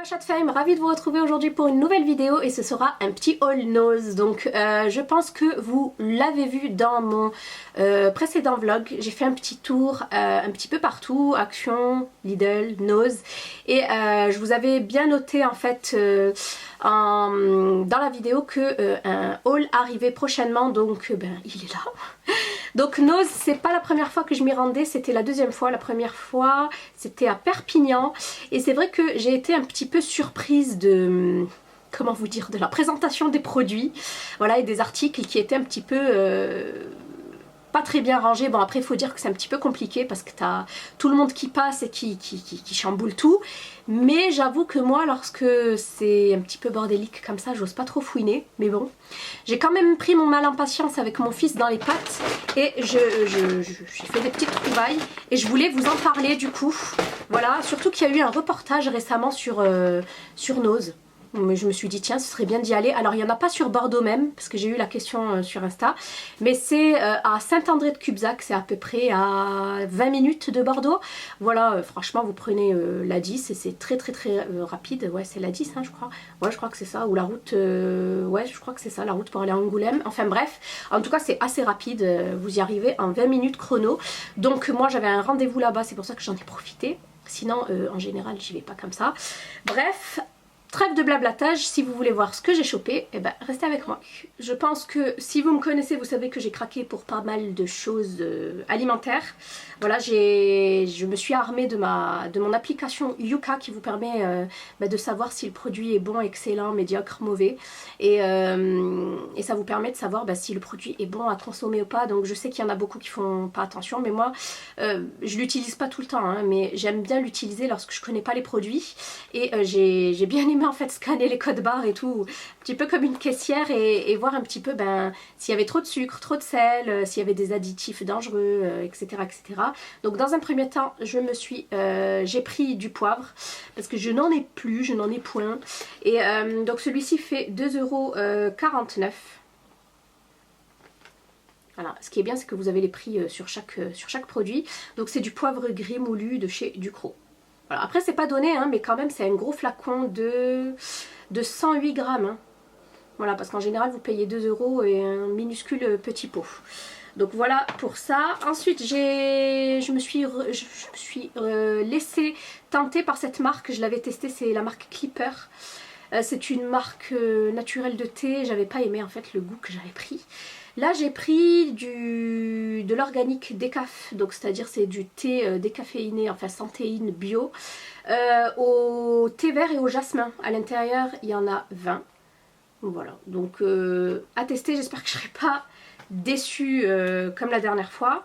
Ma chatte femme, ravie de vous retrouver aujourd'hui pour une nouvelle vidéo et ce sera un petit haul nose. Donc je pense que vous l'avez vu dans mon précédent vlog, j'ai fait un petit tour un petit peu partout, Action, Lidl, nose, et je vous avais bien noté en fait dans la vidéo que un haul arrivait prochainement, donc il est là. Donc Nose, c'est pas la première fois que je m'y rendais, c'était la deuxième fois. La première fois c'était à Perpignan et c'est vrai que j'ai été un petit peu surprise de, comment vous dire, de la présentation des produits, voilà, et des articles qui étaient un petit peu pas très bien rangés. Bon, après il faut dire que c'est un petit peu compliqué parce que t'as tout le monde qui passe et qui chamboule tout, mais j'avoue que moi lorsque c'est un petit peu bordélique comme ça, j'ose pas trop fouiner, mais bon, j'ai quand même pris mon mal en patience avec mon fils dans les pattes et j'ai fait des petites trouvailles et je voulais vous en parler du coup. Voilà, surtout qu'il y a eu un reportage récemment sur Nose. Mais je me suis dit tiens, ce serait bien d'y aller. Alors il n'y en a pas sur Bordeaux même, parce que j'ai eu la question sur Insta, mais c'est à Saint-André-de-Cubzac, c'est à peu près à 20 minutes de Bordeaux. Voilà, franchement vous prenez la 10 et c'est très rapide. Ouais, c'est la 10 hein, je crois. Ouais, je crois que c'est ça, ou la route, ouais je crois que c'est ça, la route pour aller à Angoulême. Enfin bref, en tout cas c'est assez rapide, vous y arrivez en 20 minutes chrono. Donc moi j'avais un rendez-vous là-bas, c'est pour ça que j'en ai profité. Sinon en général j'y vais pas comme ça. Bref, trêve de blablatage, si vous voulez voir ce que j'ai chopé, eh ben restez avec moi. Je pense que si vous me connaissez, vous savez que j'ai craqué pour pas mal de choses alimentaires. Voilà, je me suis armée de mon application Yuka qui vous permet de savoir si le produit est bon, excellent, médiocre, mauvais. Et ça vous permet de savoir si le produit est bon à consommer ou pas. Donc je sais qu'il y en a beaucoup qui font pas attention, mais moi je l'utilise pas tout le temps, hein, mais j'aime bien l'utiliser lorsque je connais pas les produits. Et j'ai bien aimé en fait scanner les codes barres et tout, un petit peu comme une caissière, et voir un petit peu s'il y avait trop de sucre, trop de sel, s'il y avait des additifs dangereux, etc., etc. Donc dans un premier temps j'ai pris du poivre parce que je n'en ai plus, je n'en ai point, et donc celui-ci fait 2,49 €. Voilà, ce qui est bien c'est que vous avez les prix sur chaque produit. Donc c'est du poivre gris moulu de chez Ducros. Voilà, après c'est pas donné hein, mais quand même c'est un gros flacon de 108 grammes hein. Voilà, parce qu'en général vous payez 2 € et un minuscule petit pot. Donc voilà pour ça. Ensuite je me suis laissée tenter par cette marque. Je l'avais testée, c'est la marque Clipper. C'est une marque naturelle de thé. J'avais pas aimé en fait le goût que j'avais pris. Là j'ai pris de l'organique décaf, donc c'est-à-dire c'est du thé décaféiné, enfin sans théine, bio, au thé vert et au jasmin. À l'intérieur il y en a 20. Voilà, donc à tester, j'espère que je ne serai pas déçue comme la dernière fois.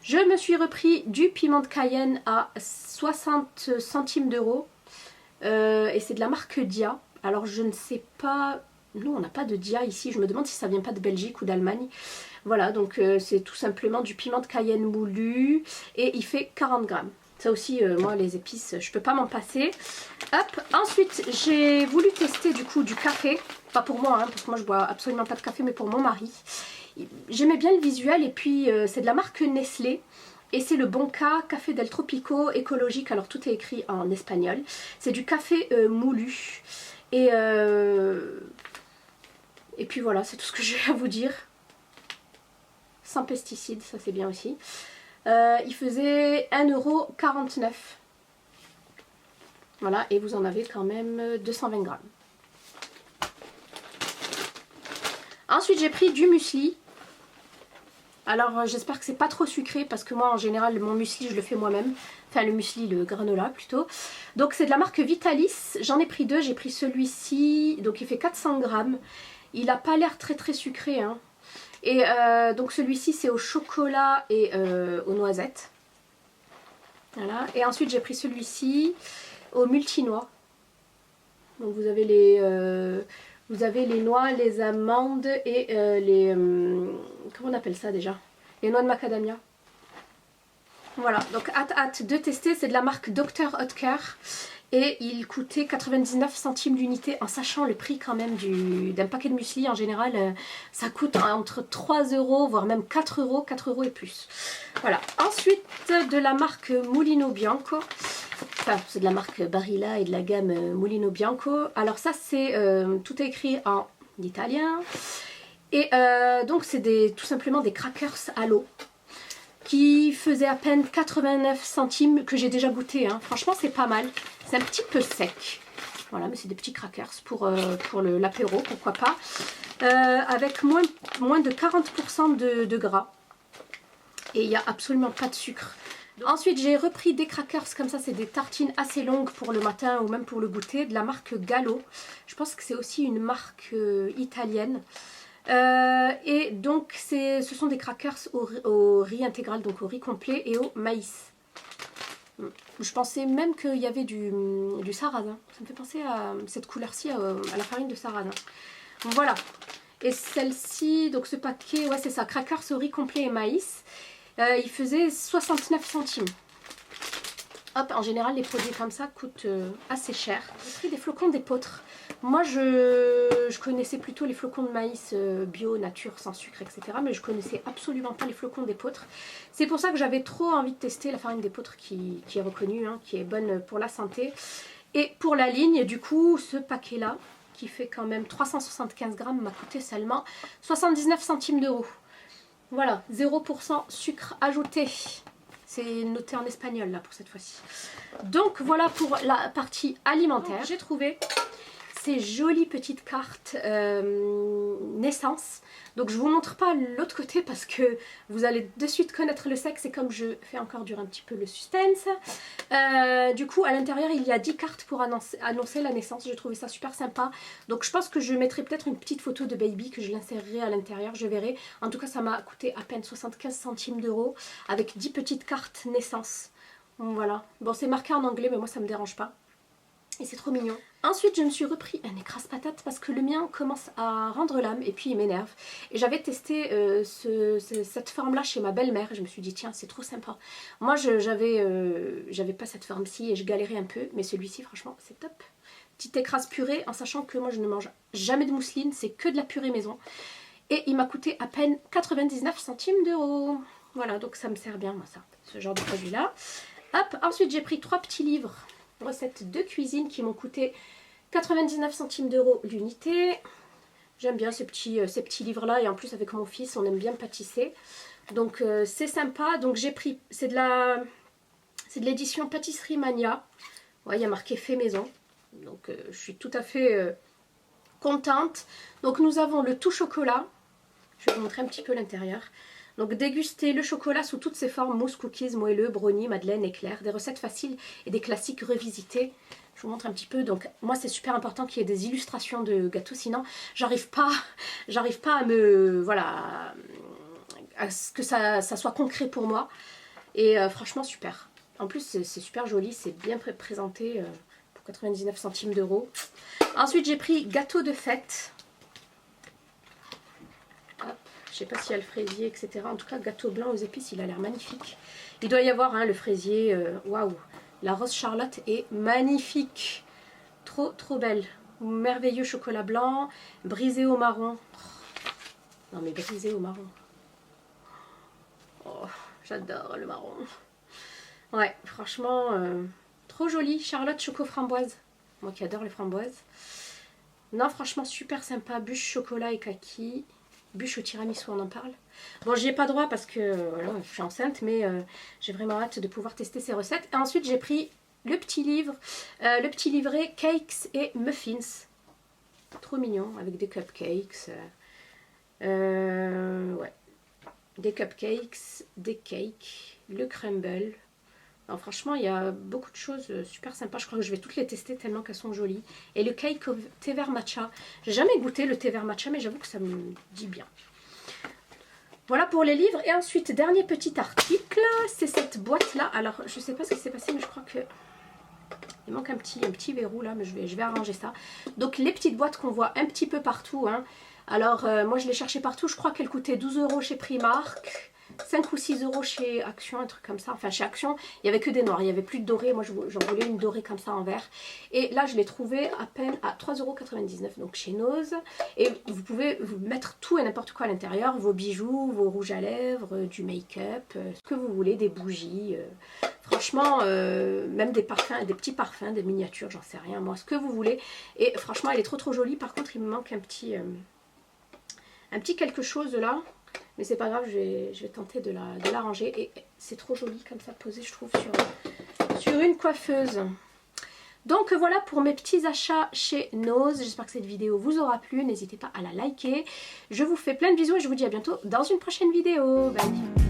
Je me suis repris du piment de Cayenne à 60 centimes d'euros et c'est de la marque Dia. Alors je ne sais pas, nous on n'a pas de Dia ici, je me demande si ça vient pas de Belgique ou d'Allemagne. Voilà, donc c'est tout simplement du piment de Cayenne moulu et il fait 40 grammes. Ça aussi, moi les épices, je peux pas m'en passer. Hop, ensuite j'ai voulu tester du coup du café. Pas pour moi, hein, parce que moi je bois absolument pas de café, mais pour mon mari. J'aimais bien le visuel et puis c'est de la marque Nestlé. Et c'est le Bonka Café del Tropico écologique. Alors tout est écrit en espagnol. C'est du café moulu. Et puis voilà, c'est tout ce que j'ai à vous dire. Sans pesticides, ça c'est bien aussi. Il faisait 1,49 €. Voilà, et vous en avez quand même 220 grammes. Ensuite j'ai pris du muesli. Alors j'espère que c'est pas trop sucré parce que moi en général mon muesli je le fais moi-même. Enfin le muesli, le granola plutôt. Donc c'est de la marque Vitalis. J'en ai pris deux, j'ai pris celui-ci. Donc il fait 400 grammes. Il a pas l'air très sucré hein. Et donc celui-ci c'est au chocolat et aux noisettes. Voilà. Et ensuite j'ai pris celui-ci au multinoix. Donc vous avez les noix, les amandes et comment on appelle ça déjà? Les noix de macadamia. Voilà, donc hâte de tester. C'est de la marque Dr Oetker et il coûtait 99 centimes l'unité, en sachant le prix quand même d'un paquet de muesli. En général ça coûte entre 3 € voire même 4 €, 4 € et plus. Voilà, ensuite de la marque Mulino Bianco. Enfin, c'est de la marque Barilla et de la gamme Mulino Bianco. Alors ça, c'est tout est écrit en italien. Et donc, c'est tout simplement des crackers à l'eau qui faisaient à peine 89 centimes, que j'ai déjà goûté. Hein. Franchement, c'est pas mal. C'est un petit peu sec. Voilà, mais c'est des petits crackers pour l'apéro, pourquoi pas. Avec moins de 40% de gras. Et il n'y a absolument pas de sucre. Ensuite, j'ai repris des crackers comme ça, c'est des tartines assez longues pour le matin ou même pour le goûter, de la marque Gallo. Je pense que c'est aussi une marque italienne. Et donc, ce sont des crackers au riz intégral, donc au riz complet et au maïs. Je pensais même qu'il y avait du sarrasin. Ça me fait penser à cette couleur-ci, à la farine de sarrasin. Donc, voilà. Et celle-ci, donc ce paquet, ouais c'est ça, crackers au riz complet et maïs. Il faisait 69 centimes. Hop, en général, les produits comme ça coûtent assez cher. J'ai pris des flocons d'épeautre. Moi, je connaissais plutôt les flocons de maïs bio, nature, sans sucre, etc. Mais je connaissais absolument pas les flocons d'épeautre. C'est pour ça que j'avais trop envie de tester la farine d'épeautre qui est reconnue, hein, qui est bonne pour la santé. Et pour la ligne, du coup, ce paquet-là, qui fait quand même 375 grammes, m'a coûté seulement 79 centimes d'euros. Voilà, 0% sucre ajouté. C'est noté en espagnol là pour cette fois-ci. Donc voilà pour la partie alimentaire. J'ai trouvé ces jolies petites cartes naissance. Donc je vous montre pas l'autre côté parce que vous allez de suite connaître le sexe et comme je fais encore durer un petit peu le suspense. Du coup à l'intérieur il y a 10 cartes pour annoncer la naissance. J'ai trouvé ça super sympa. Donc je pense que je mettrai peut-être une petite photo de baby que je l'insérerai à l'intérieur. Je verrai. En tout cas ça m'a coûté à peine 75 centimes d'euros avec 10 petites cartes naissance. Voilà. Bon c'est marqué en anglais mais moi ça me dérange pas. Et c'est trop mignon. Ensuite, je me suis repris un écrase-patate parce que le mien commence à rendre l'âme et puis il m'énerve. Et j'avais testé cette forme-là chez ma belle-mère et je me suis dit, tiens, c'est trop sympa. Moi, j'avais pas cette forme-ci et je galérais un peu, mais celui-ci, franchement, c'est top. Petite écrase purée, en sachant que moi, je ne mange jamais de mousseline, c'est que de la purée maison. Et il m'a coûté à peine 99 centimes d'euros. Voilà, donc ça me sert bien, moi, ça, ce genre de produit-là. Hop, ensuite, j'ai pris 3 petits livres. Recettes de cuisine qui m'ont coûté 99 centimes d'euros l'unité. J'aime bien ces petits livres là et en plus avec mon fils on aime bien pâtisser. Donc c'est sympa. Donc j'ai pris, c'est de l'édition Pâtisserie Mania. Ouais, il y a marqué fait maison. Donc je suis tout à fait contente. Donc nous avons le tout chocolat. Je vais vous montrer un petit peu l'intérieur. Donc déguster le chocolat sous toutes ses formes, mousse, cookies, moelleux, brownie, madeleine, éclair, des recettes faciles et des classiques revisités. Je vous montre un petit peu. Donc moi c'est super important qu'il y ait des illustrations de gâteaux, sinon j'arrive pas à me, voilà, à ce que ça soit concret pour moi. Et franchement super. En plus c'est super joli, c'est bien présenté pour 99 centimes d'euros. Ensuite j'ai pris gâteau de fête. Je sais pas s'il y a le fraisier, etc. En tout cas, gâteau blanc aux épices, il a l'air magnifique. Il doit y avoir hein, le fraisier. Waouh, la rose Charlotte est magnifique. Trop, trop belle. Merveilleux chocolat blanc, brisé au marron. Oh, non mais brisé au marron. Oh, j'adore le marron. Ouais, franchement, trop joli. Charlotte choco framboise. Moi qui adore les framboises. Non, franchement, super sympa. Bûche chocolat et kaki. Bûche au tiramisu, on en parle. Bon, j'y ai pas droit parce que voilà, je suis enceinte, mais j'ai vraiment hâte de pouvoir tester ces recettes. Et ensuite, j'ai pris le petit livre, le petit livret Cakes et Muffins. Trop mignon, avec des cupcakes. Ouais. Des cupcakes, des cakes, le crumble. Alors, franchement, il y a beaucoup de choses super sympas. Je crois que je vais toutes les tester tellement qu'elles sont jolies. Et le cake au thé vert matcha. J'ai jamais goûté le thé vert matcha, mais j'avoue que ça me dit bien. Voilà pour les livres. Et ensuite, dernier petit article, c'est cette boîte-là. Alors, je sais pas ce qui s'est passé, mais je crois que il manque un petit verrou là, mais je vais arranger ça. Donc, les petites boîtes qu'on voit un petit peu partout. Hein. Alors, moi, je l'ai cherché partout. Je crois qu'elle coûtait 12 € chez Primark. 5 ou 6 euros chez Action, un truc comme ça. Enfin, chez Action, il n'y avait que des noirs, il n'y avait plus de dorés. Moi, j'en voulais une dorée comme ça en vert. Et là, je l'ai trouvé à peine à 3,99 €, donc chez Nose. Et vous pouvez vous mettre tout et n'importe quoi à l'intérieur, vos bijoux, vos rouges à lèvres, du make-up, ce que vous voulez, des bougies. Franchement, même des parfums, des petits parfums, des miniatures, j'en sais rien, moi, ce que vous voulez. Et franchement, elle est trop jolie. Par contre, il me manque un petit quelque chose là. Mais c'est pas grave, je vais tenter de la ranger. Et c'est trop joli comme ça posé, je trouve, sur une coiffeuse. Donc voilà pour mes petits achats chez Nose. J'espère que cette vidéo vous aura plu. N'hésitez pas à la liker. Je vous fais plein de bisous et je vous dis à bientôt dans une prochaine vidéo. Bye.